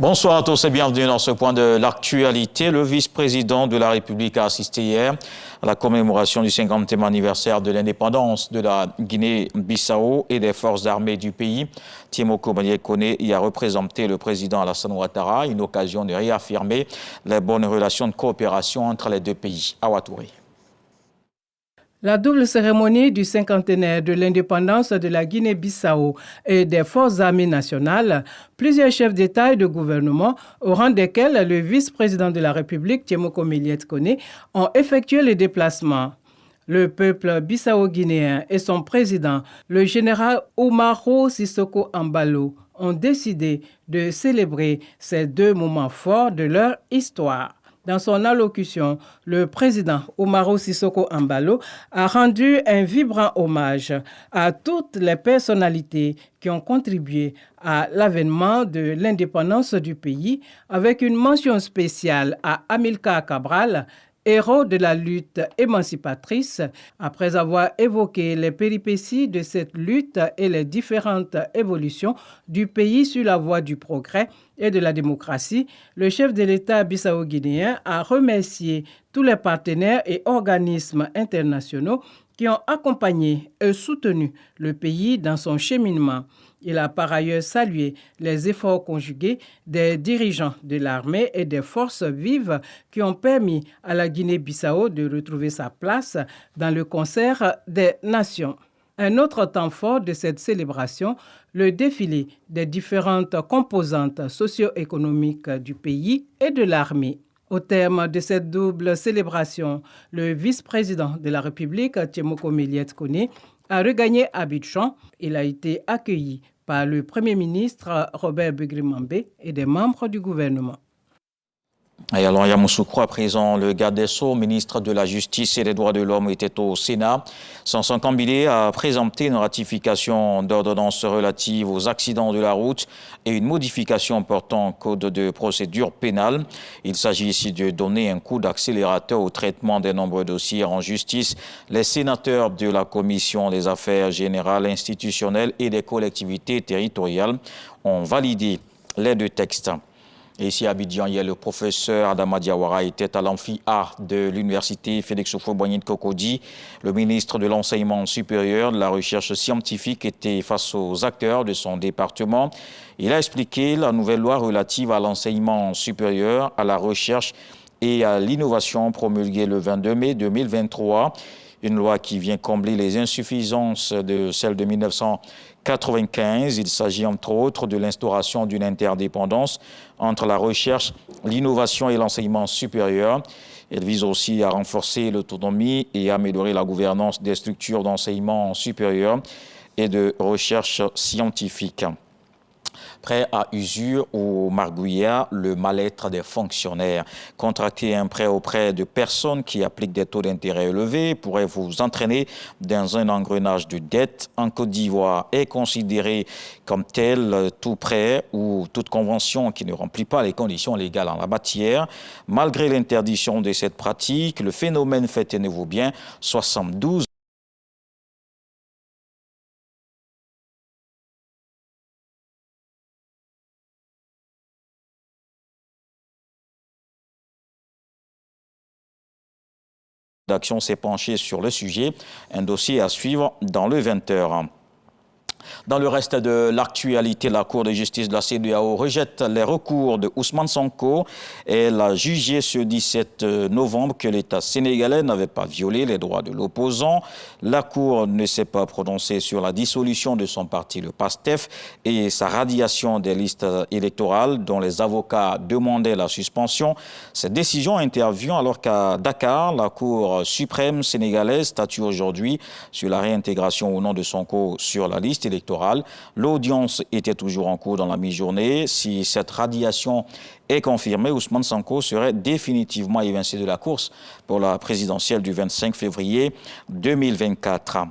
Bonsoir à tous et bienvenue dans ce point de l'actualité. Le vice-président de la République a assisté hier à la commémoration du 50e anniversaire de l'indépendance de la Guinée-Bissau et des forces armées du pays. Tiemoko Kone y a représenté le président Alassane Ouattara, une occasion de réaffirmer les bonnes relations de coopération entre les deux pays. Awa Touré. La double cérémonie du cinquantenaire de l'indépendance de la Guinée-Bissau et des forces armées nationales, plusieurs chefs d'État et de gouvernement, au rang desquels le vice-président de la République, Tiemoko Kone, ont effectué les déplacements. Le peuple bissau-guinéen et son président, le général Umaro Sissoco Embalo, ont décidé de célébrer ces deux moments forts de leur histoire. Dans son allocution, le président Umaro Sissoco Embalo a rendu un vibrant hommage à toutes les personnalités qui ont contribué à l'avènement de l'indépendance du pays, avec une mention spéciale à Amilcar Cabral, héros de la lutte émancipatrice. Après avoir évoqué les péripéties de cette lutte et les différentes évolutions du pays sur la voie du progrès et de la démocratie, le chef de l'État bissau-guinéen a remercié tous les partenaires et organismes internationaux qui ont accompagné et soutenu le pays dans son cheminement. Il a par ailleurs salué les efforts conjugués des dirigeants de l'armée et des forces vives qui ont permis à la Guinée-Bissau de retrouver sa place dans le concert des nations. Un autre temps fort de cette célébration, le défilé des différentes composantes socio-économiques du pays et de l'armée. Au terme de cette double célébration, le vice-président de la République, Tiemoko Kone, a regagné Abidjan. Il a été accueilli par le Premier ministre Robert Begrimambé et des membres du gouvernement. Et alors, Yamoussoukro, à présent, le garde des Sceaux, ministre de la Justice et des Droits de l'Homme, était au Sénat. Sanson Kambile a présenté une ratification d'ordonnances relatives aux accidents de la route et une modification portant code de procédure pénale. Il s'agit ici de donner un coup d'accélérateur au traitement des nombreux dossiers en justice. Les sénateurs de la Commission des affaires générales institutionnelles et des collectivités territoriales ont validé les deux textes. Et ici à Abidjan, il y a le professeur Adama Diawara était à l'amphi A de l'université Félix Houphouët-Boigny de Cocody. Le ministre de l'Enseignement supérieur, de la recherche scientifique était face aux acteurs de son département. Il a expliqué la nouvelle loi relative à l'enseignement supérieur, à la recherche et à l'innovation promulguée le 22 mai 2023. Une loi qui vient combler les insuffisances de celle de 1995. Il s'agit entre autres de l'instauration d'une interdépendance entre la recherche, l'innovation et l'enseignement supérieur. Elle vise aussi à renforcer l'autonomie et à améliorer la gouvernance des structures d'enseignement supérieur et de recherche scientifique. Prêt à usure ou margouillat, le mal-être des fonctionnaires. Contracter un prêt auprès de personnes qui appliquent des taux d'intérêt élevés pourrait vous entraîner dans un engrenage de dette. En Côte d'Ivoire est considéré comme tel tout prêt ou toute convention qui ne remplit pas les conditions légales en la matière. Malgré l'interdiction de cette pratique, le phénomène fait tenez-vous bien 72 d'action s'est penché sur le sujet. Un dossier à suivre dans le 20h. Dans le reste de l'actualité, la Cour de justice de la CEDEAO rejette les recours de Ousmane Sonko. Elle a jugé ce 17 novembre que l'État sénégalais n'avait pas violé les droits de l'opposant. La Cour ne s'est pas prononcée sur la dissolution de son parti, le PASTEF, et sa radiation des listes électorales dont les avocats demandaient la suspension. Cette décision intervient alors qu'à Dakar, la Cour suprême sénégalaise statue aujourd'hui sur la réintégration ou non de Sonko sur la liste électorale. L'audience était toujours en cours dans la mi-journée. Si cette radiation est confirmée, Ousmane Sonko serait définitivement évincé de la course pour la présidentielle du 25 février 2024.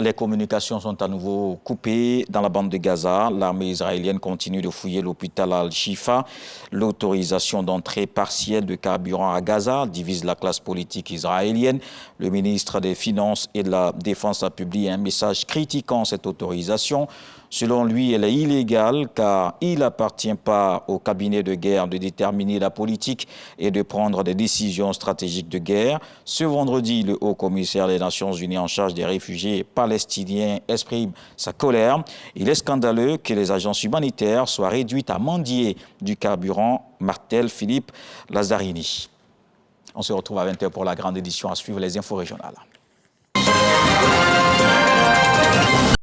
Les communications sont à nouveau coupées dans la bande de Gaza. L'armée israélienne continue de fouiller l'hôpital Al-Shifa. L'autorisation d'entrée partielle de carburant à Gaza divise la classe politique israélienne. Le ministre des Finances et de la Défense a publié un message critiquant cette autorisation. Selon lui, elle est illégale car il n'appartient pas au cabinet de guerre de déterminer la politique et de prendre des décisions stratégiques de guerre. Ce vendredi, le haut-commissaire des Nations Unies en charge des réfugiés palestiniens exprime sa colère. Il est scandaleux que les agences humanitaires soient réduites à mendier du carburant, martèle Philippe Lazzarini. On se retrouve à 20h pour la grande édition. À suivre les infos régionales.